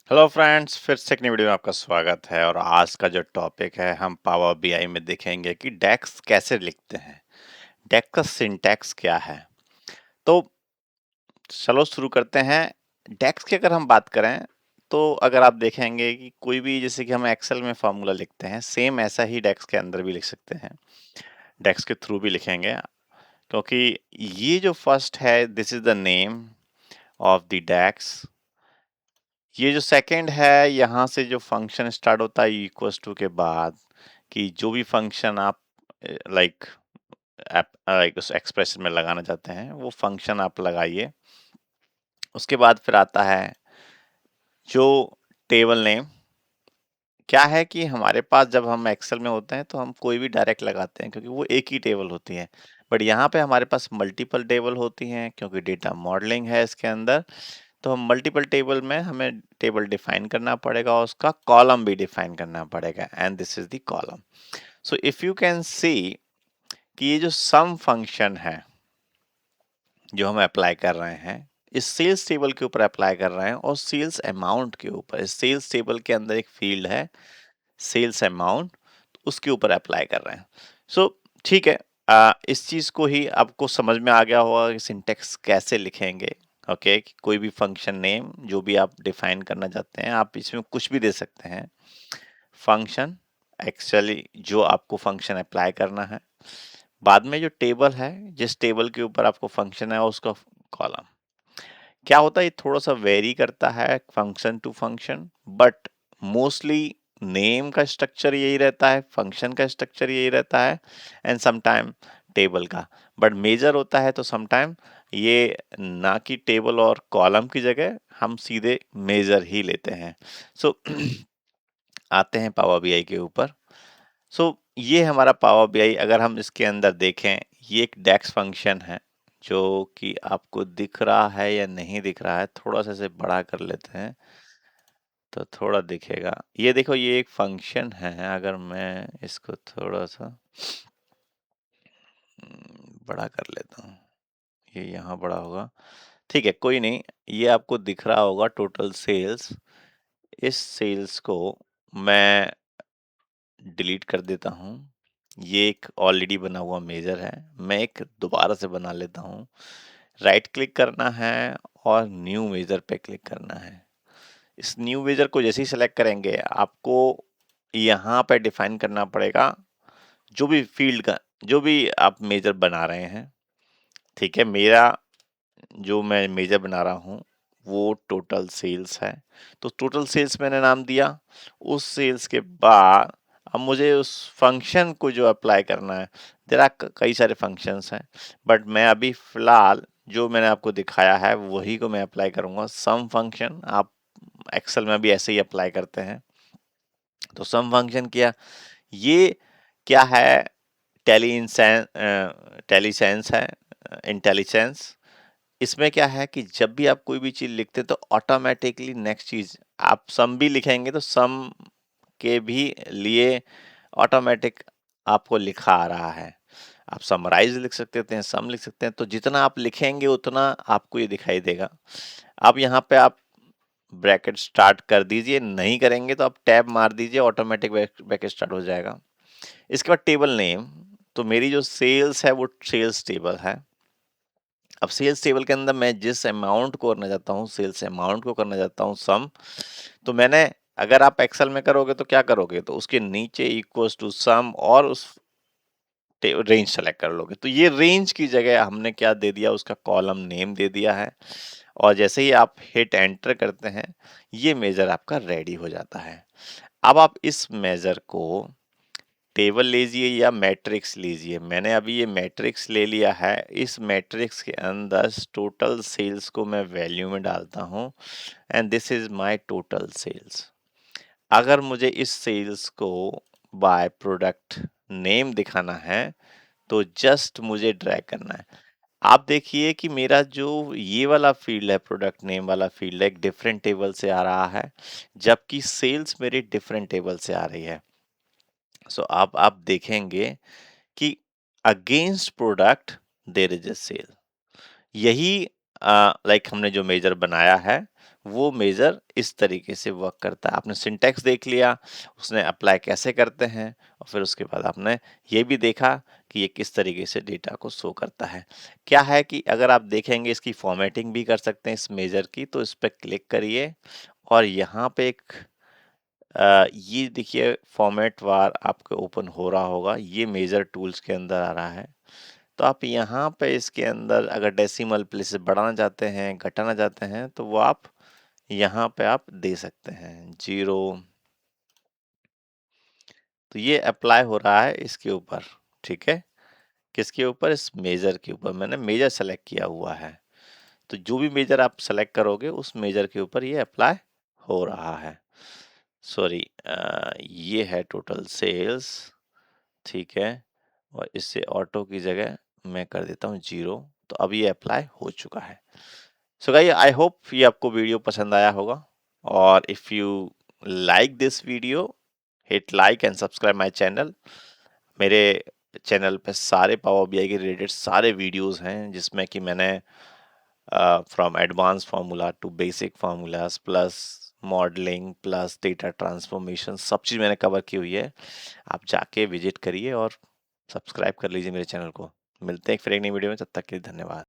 Hello friends, फिर से एक नई वीडियो में आपका स्वागत है। और आज का जो टॉपिक है, हम पावर बीआई में देखेंगे कि डेक्स कैसे लिखते हैं, डेक्स का सिंटैक्स क्या है। तो चलो शुरू करते हैं। डेक्स की अगर हम बात करें तो अगर आप देखेंगे कि कोई भी, जैसे कि हम एक्सेल में फॉर्मूला लिखते हैं, सेम ऐसा ही डेक्स के अंदर भी लिख सकते हैं, डेक्स के थ्रू भी लिखेंगे। क्योंकि ये जो फर्स्ट है, this is the name of the decks. ये जो सेकंड है, यहाँ से जो फंक्शन स्टार्ट होता है इक्वल्स टू के बाद, कि जो भी फंक्शन आप लाइक लाइक उस एक्सप्रेशन में लगाना चाहते हैं वो फंक्शन आप लगाइए। उसके बाद फिर आता है जो टेबल नेम। क्या है कि हमारे पास जब हम एक्सेल में होते हैं तो हम कोई भी डायरेक्ट लगाते हैं क्योंकि वो एक ही टेबल होती है। बट यहाँ पे हमारे पास मल्टीपल टेबल होती हैं क्योंकि डेटा मॉडलिंग है इसके अंदर। तो हम मल्टीपल टेबल में हमें टेबल डिफाइन करना पड़ेगा और उसका कॉलम भी डिफाइन करना पड़ेगा, and this is the column. So if you can see कि ये जो सम फंक्शन है जो हम अप्लाई कर रहे हैं, इस सेल्स टेबल के ऊपर अप्लाई कर रहे हैं और सेल्स अमाउंट के ऊपर, इस सेल्स टेबल के अंदर एक फील्ड है सेल्स अमाउंट, उसके ऊपर अप्लाई कर रहे हैं। सो ठीक है, इस चीज को ही आपको समझ में आ गया होगा कि सिंटेक्स कैसे लिखेंगे। ओके, कोई भी फंक्शन नेम जो भी आप डिफाइन करना चाहते हैं, आप इसमें कुछ भी दे सकते हैं। फंक्शन एक्चुअली जो आपको फंक्शन अप्लाई करना है, बाद में जो टेबल है, जिस टेबल के ऊपर आपको फंक्शन है उसका कॉलम। क्या होता है, ये थोड़ा सा वेरी करता है function to function, but mostly name का स्ट्रक्चर यही रहता है, फंक्शन का स्ट्रक्चर यही रहता है, एंड समटाइम टेबल का। बट मेजर होता है तो समटाइम ये ना कि टेबल और कॉलम की जगह हम सीधे मेजर ही लेते हैं। सो आते हैं पावर बीआई के ऊपर। सो ये हमारा पावर बीआई, अगर हम इसके अंदर देखें, ये एक डेक्स फंक्शन है जो कि आपको दिख रहा है या नहीं दिख रहा है। थोड़ा सा इसे बड़ा कर लेते हैं तो थोड़ा दिखेगा। ये देखो, ये एक फंक्शन है। अगर मैं इसको थोड़ा सा बड़ा कर लेता हूँ, ये यहाँ बड़ा होगा। ठीक है, कोई नहीं। ये आपको दिख रहा होगा टोटल सेल्स। इस सेल्स को मैं डिलीट कर देता हूँ। ये एक ऑलरेडी बना हुआ मेजर है, मैं एक दोबारा से बना लेता हूँ। राइट क्लिक करना है और न्यू मेजर पे क्लिक करना है। इस न्यू मेजर को जैसे ही सेलेक्ट करेंगे, आपको यहाँ पे डिफाइन करना पड़ेगा जो भी फील्ड का, जो भी आप मेजर बना रहे हैं। ठीक है, मेरा जो मैं मेजर बना रहा हूँ वो टोटल सेल्स है, तो टोटल सेल्स मैंने नाम दिया। उस सेल्स के बाद अब मुझे उस फंक्शन को जो अप्लाई करना है, तेरा कई सारे फंक्शंस हैं, बट मैं अभी फिलहाल जो मैंने आपको दिखाया है वही को मैं अप्लाई करूंगा, सम फंक्शन। आप एक्सेल में भी ऐसे ही अप्लाई करते हैं। तो सम फंक्शन किया, ये क्या है, टेलीसेंस है, इंटेलिजेंस। इसमें क्या है कि जब भी आप कोई भी चीज लिखते हैं तो ऑटोमेटिकली नेक्स्ट चीज, आप सम भी लिखेंगे तो सम के भी लिए ऑटोमेटिक आपको लिखा आ रहा है। आप समराइज लिख सकते हैं, सम लिख सकते हैं, तो जितना आप लिखेंगे उतना आपको ये दिखाई देगा। अब यहाँ पे आप ब्रैकेट स्टार्ट कर दीजिए, नहीं करेंगे तो आप टैब मार दीजिए, ऑटोमेटिक ब्रैकेट स्टार्ट हो जाएगा। इसके बाद टेबल नेम, तो मेरी जो सेल्स है वो सेल्स टेबल है। अब सेल्स टेबल के अंदर मैं जिस अमाउंट को करना चाहता हूँ, सेल्स अमाउंट को करना चाहता हूँ सम, तो मैंने, अगर आप एक्सेल में करोगे तो क्या करोगे, तो उसके नीचे इक्वल्स टू सम और उस रेंज सेलेक्ट कर लोगे। तो ये रेंज की जगह हमने क्या दे दिया, उसका कॉलम नेम दे दिया है। और जैसे ही आप हिट एंटर करते हैं, ये मेजर आपका रेडी हो जाता है। अब आप इस मेजर को टेबल लीजिए या मैट्रिक्स लीजिए। मैंने अभी ये मैट्रिक्स ले लिया है। इस मैट्रिक्स के अंदर टोटल सेल्स को मैं वैल्यू में डालता हूँ, and this is my total sales. अगर मुझे इस सेल्स को बाय प्रोडक्ट नेम दिखाना है तो जस्ट मुझे ड्रैग करना है। आप देखिए कि मेरा जो ये वाला फील्ड है, प्रोडक्ट नेम वाला फील्ड है, एक डिफरेंट टेबल से आ रहा है, जबकि सेल्स मेरी डिफरेंट टेबल से आ रही है। सो अब आप देखेंगे कि against product there is a sale. यही लाइक हमने जो मेजर बनाया है वो मेजर इस तरीके से वर्क करता है। आपने सिंटैक्स देख लिया, उसने अप्लाई कैसे करते हैं, और फिर उसके बाद आपने ये भी देखा कि ये किस तरीके से डेटा को शो करता है। क्या है कि अगर आप देखेंगे इसकी फॉर्मेटिंग भी कर सकते हैं इस मेजर की, तो इस पे क्लिक करिए और यहाँ पे एक ये देखिए फॉर्मेट वार आपके ओपन हो रहा होगा, ये मेजर टूल्स के अंदर आ रहा है। तो आप यहाँ पे इसके अंदर अगर डेसिमल प्लेसेस बढ़ाना चाहते हैं, घटाना चाहते हैं, तो वो आप यहाँ पे आप दे सकते हैं 0। तो ये अप्लाई हो रहा है इसके ऊपर, ठीक है। किसके ऊपर? इस मेजर के ऊपर। मैंने मेजर सेलेक्ट किया हुआ है, तो जो भी मेजर आप सेलेक्ट करोगे उस मेजर के ऊपर ये अप्लाई हो रहा है। सॉरी, ये है टोटल सेल्स, ठीक है। और इससे ऑटो की जगह मैं कर देता हूँ 0। तो अब ये अप्लाई हो चुका है। सो गाइस, आई होप ये आपको वीडियो पसंद आया होगा, और if you like this video, hit like and subscribe my channel. मेरे चैनल पे सारे पावर बीआई के रिलेटेड सारे वीडियोस हैं, जिसमें कि मैंने from advance formula to basic formulas plus modelling plus data transformation, सब चीज़ मैंने कवर की हुई है। आप जाके विजिट करिए और सब्सक्राइब कर लीजिए मेरे चैनल को। मिलते हैं फिर एक नई वीडियो में, तब तक के लिए धन्यवाद।